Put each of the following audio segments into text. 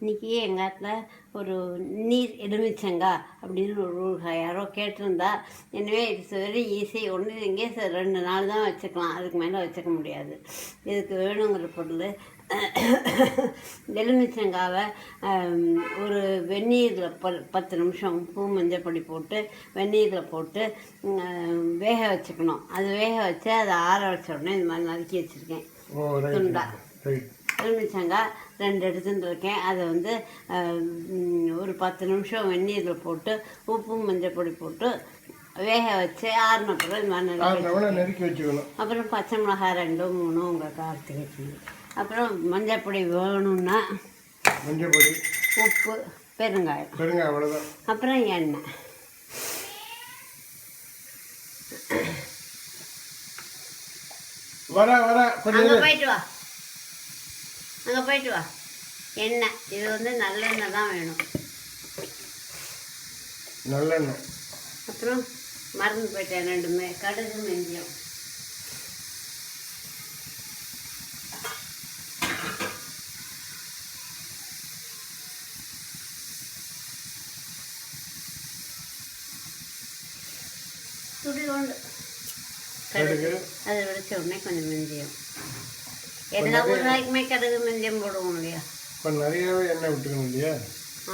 இன்றைக்கி எங்கள் ஆத்தில் ஒரு நீர் எலுமிச்சங்காய் அப்படின்னு ஒரு ஊறுகாய் யாரோ கேட்டிருந்தா. எனவே இட்ஸ் வெரி ஈஸி. ஒன்று இங்கே 2 நாள் தான் வச்சுக்கலாம், அதுக்கு மேலே வச்சுக்க முடியாது. இதுக்கு வேணுங்கிற பொருள் எலுமிச்சங்காவை ஒரு வெந்நீரில் 10 நிமிஷம் உப்பு மஞ்சள் பொடி போட்டு வெந்நீரில் போட்டு வேக வச்சுக்கணும். அது வேக வச்சு அதை ஆற வச்ச உடனே இந்த மாதிரி நறுக்கி வச்சுருக்கேன் துண்டா. எலுமிச்சங்காய் 2 எடுத்துட்டு இருக்கேன். அதை ஒரு 10 நிமிஷம் வெந்நீரில் போட்டு உப்பு மஞ்சள் பொடி போட்டு வேக வச்சு ஆறினப்புறம் இந்த மாதிரி நறுக்கி வச்சுக்கணும். அப்புறம் பச்சை மிளகாய் 2 3 உங்கள் காரத்துக்கு வச்சுக்கணும். அப்புறம் மஞ்சள் பொடி வேணும்னா மஞ்சள் பொடி, உப்பு, பெருங்காயம் அவ்வளோதான். அப்புறம் எண்ணெய். போயிட்டு வா, அங்கே போயிட்டு வா. எண்ணெய் இது நல்லெண்ணெய் தான் வேணும், நல்லெண்ணெய். அப்புறம் மறந்து போயிட்டேன் 2மே, கடுகு வெந்தயம். துளியோண்டு கடுகு, அதை வெடிச்ச உடனே கொஞ்சம் வெந்தயம். எல்லா ஊறுகாய்க்குமே கடுகு வெந்தயம் போடுவோம் இல்லையா? இப்போ நிறையவே எண்ணெய் விட்டுக்கணும் இல்லையா?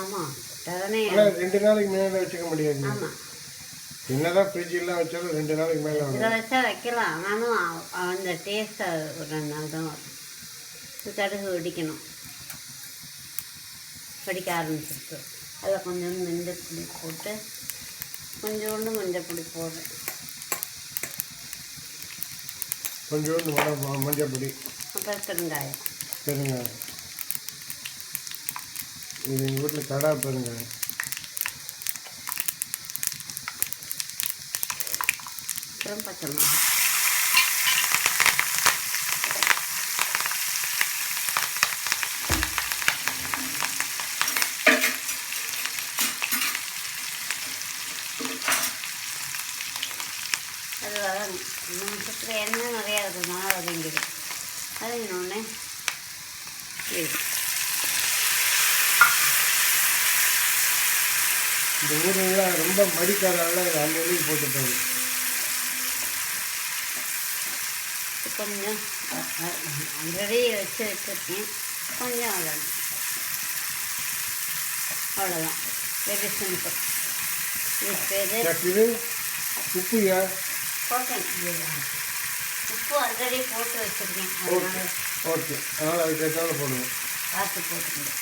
ஆமாம், உடனே 2 நாளைக்கு மேலே வச்சுக்க முடியாது. ஆமாம், என்னதான் ஃப்ரிட்ஜெல்லாம் வச்சாலும் 2 நாளைக்கு மேலே இதை வச்சா வைக்கலாம். ஆனாலும் அந்த டேஸ்ட்டை ஒரு 2 நாள் தான் வரும். இது கடுகு வெடிக்கணும், வெடிக்க ஆரம்பிச்சிருக்கு. அதில் கொஞ்சோண்டு மஞ்சள் பொடி போட்டு கொஞ்சோண்டு மஞ்சள் பொடி போடுறேன், கொஞ்சோண்டு மஞ்சள் பொடி, அப்புறம் பெருங்காயம். இது எங்கள் வீட்டில் கடா பெருங்காயம். அப்புறம் பச்சை மிளகாய். அது நிமிஷத்தில் எண்ணெய் நிறையா இருக்கிறதுனால வதங்கிடும். வதங்கினோடனே இந்த ஊரெல்லாம் ரொம்ப மடிக்காரால அந்த ஊருக்கு போட்டுட்டாங்க. கொஞ்சம் ஆல்ரெடி வச்சுருக்கேன், கொஞ்சம் அவ்வளோதான். Very simple. இது உப்புயா போட்டேன், உப்பு ஆல்ரெடி போட்டு வச்சுருக்கேன். ஓகே, அதனால் அதுக்கு ஏற்றாலும் போடுவோம். பார்த்து போட்டுக்கணும்.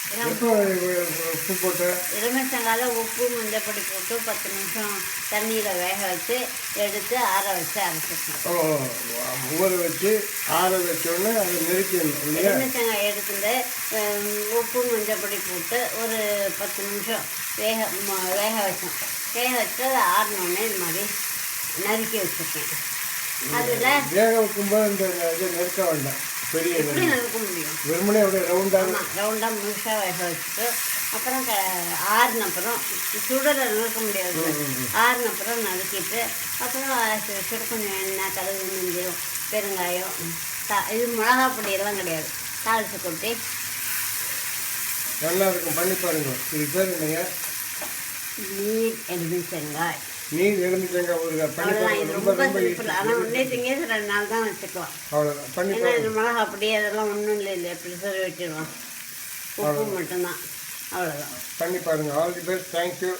உப்பு போட்டு எலுமிச்சங்காயில் உப்பு மஞ்சள் பொடி போட்டு 10 நிமிஷம் தண்ணியில் வேக வச்சு எடுத்து ஆற வச்சு அரைச்சிக்கணும். ஊற வச்சு ஆற வச்சோடனே அதை நெருக்கணும். எலுமிச்சங்காய் எடுத்துட்டு உப்பு மஞ்சள் பொடி போட்டு ஒரு 10 நிமிஷம் வேக வச்சோம். வேக வச்சு அதை ஆறினோடனே இது மாதிரி நறுக்கி வச்சுருக்கேன். அதில் வேக வைக்கும்போது இந்த இது நெருக்க வேண்டாம், பெரிய எப்படி நறுக்க முடியும்? வெறுமனே அப்படியே ரவுண்டாக முழுசாக வேக வச்சுட்டு அப்புறம் ஆறினப்புறம் சுடலை நறுக்க முடியாது. ஆறினப்புறம் நறுக்கிட்டு அப்புறம் வச்சுட்டு கொஞ்சம் எண்ணெய், கடுகு, வெந்தயம், பெருங்காயம், இது மிளகா பொடியெல்லாம் கிடையாது, தாளித்து கொட்டி நல்லா இருக்கும். பண்ணி பாருங்க. இது பேர் என்னங்க? நீர் எலுமிச்சங்காய். நீர் எலுமிச்சங்காய் ஊறுகாய் பண்ணி பாருங்க. ரொம்ப சிம்பிள். ஆனால் ஒன்றே திங்க 2 நாள் தான் வச்சுக்கலாம். அவ்வளோதான். பண்ணி ஏன்னா இது மிளகா பொடி அதெல்லாம் ஒன்றும் இல்லை இல்லையா, ப்ரிசர்வேட்டிவ் உப்பு மட்டும்தான். அவ்வளோதான். பண்ணி பாருங்கள். All the best. தேங்க்யூ.